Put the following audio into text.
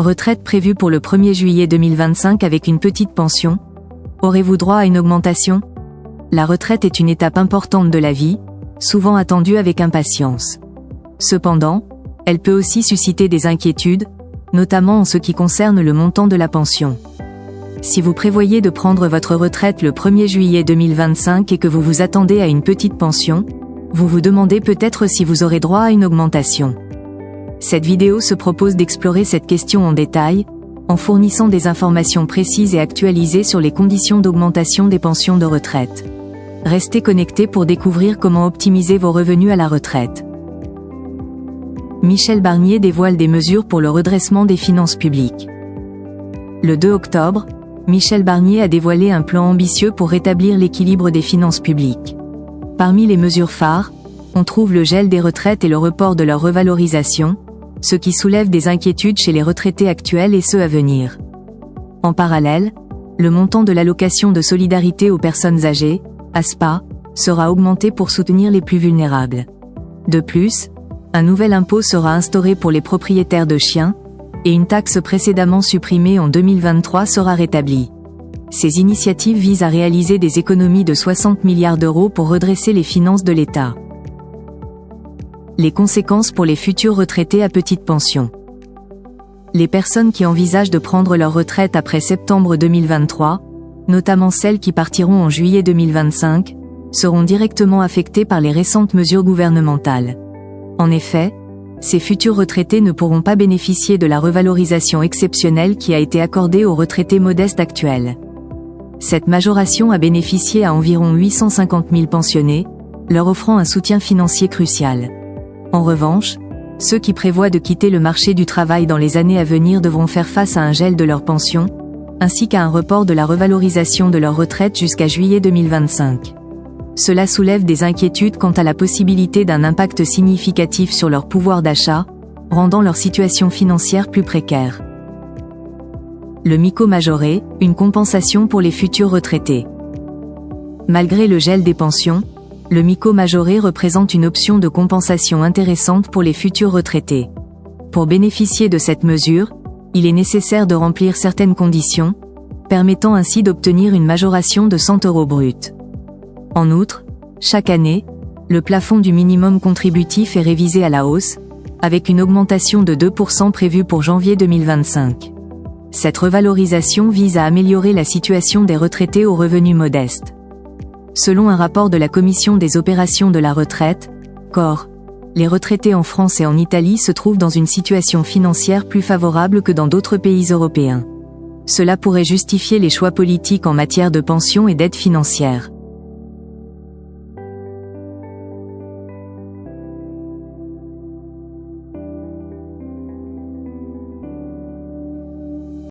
Retraite prévue pour le 1er juillet 2025 avec une petite pension. Aurez-vous droit à une augmentation? La retraite est une étape importante de la vie, souvent attendue avec impatience. Cependant, elle peut aussi susciter des inquiétudes, notamment en ce qui concerne le montant de la pension. Si vous prévoyez de prendre votre retraite le 1er juillet 2025 et que vous vous attendez à une petite pension, vous vous demandez peut-être si vous aurez droit à une augmentation. Cette vidéo se propose d'explorer cette question en détail, en fournissant des informations précises et actualisées sur les conditions d'augmentation des pensions de retraite. Restez connectés pour découvrir comment optimiser vos revenus à la retraite. Michel Barnier dévoile des mesures pour le redressement des finances publiques. Le 2 octobre, Michel Barnier a dévoilé un plan ambitieux pour rétablir l'équilibre des finances publiques. Parmi les mesures phares, on trouve le gel des retraites et le report de leur revalorisation, ce qui soulève des inquiétudes chez les retraités actuels et ceux à venir. En parallèle, le montant de l'allocation de solidarité aux personnes âgées, ASPA, sera augmenté pour soutenir les plus vulnérables. De plus, un nouvel impôt sera instauré pour les propriétaires de chiens, et une taxe précédemment supprimée en 2023 sera rétablie. Ces initiatives visent à réaliser des économies de 60 milliards d'euros pour redresser les finances de l'État. Les conséquences pour les futurs retraités à petite pension. Les personnes qui envisagent de prendre leur retraite après septembre 2023, notamment celles qui partiront en juillet 2025, seront directement affectées par les récentes mesures gouvernementales. En effet, ces futurs retraités ne pourront pas bénéficier de la revalorisation exceptionnelle qui a été accordée aux retraités modestes actuels. Cette majoration a bénéficié à environ 850 000 pensionnés, leur offrant un soutien financier crucial. En revanche, ceux qui prévoient de quitter le marché du travail dans les années à venir devront faire face à un gel de leur pension, ainsi qu'à un report de la revalorisation de leur retraite jusqu'à juillet 2025. Cela soulève des inquiétudes quant à la possibilité d'un impact significatif sur leur pouvoir d'achat, rendant leur situation financière plus précaire. Le MICO majoré, une compensation pour les futurs retraités. Malgré le gel des pensions, le MICO majoré représente une option de compensation intéressante pour les futurs retraités. Pour bénéficier de cette mesure, il est nécessaire de remplir certaines conditions, permettant ainsi d'obtenir une majoration de 100 € brut. En outre, chaque année, le plafond du minimum contributif est révisé à la hausse, avec une augmentation de 2% prévue pour janvier 2025. Cette revalorisation vise à améliorer la situation des retraités aux revenus modestes. Selon un rapport de la Commission des opérations de la retraite, COR, les retraités en France et en Italie se trouvent dans une situation financière plus favorable que dans d'autres pays européens. Cela pourrait justifier les choix politiques en matière de pension et d'aide financière.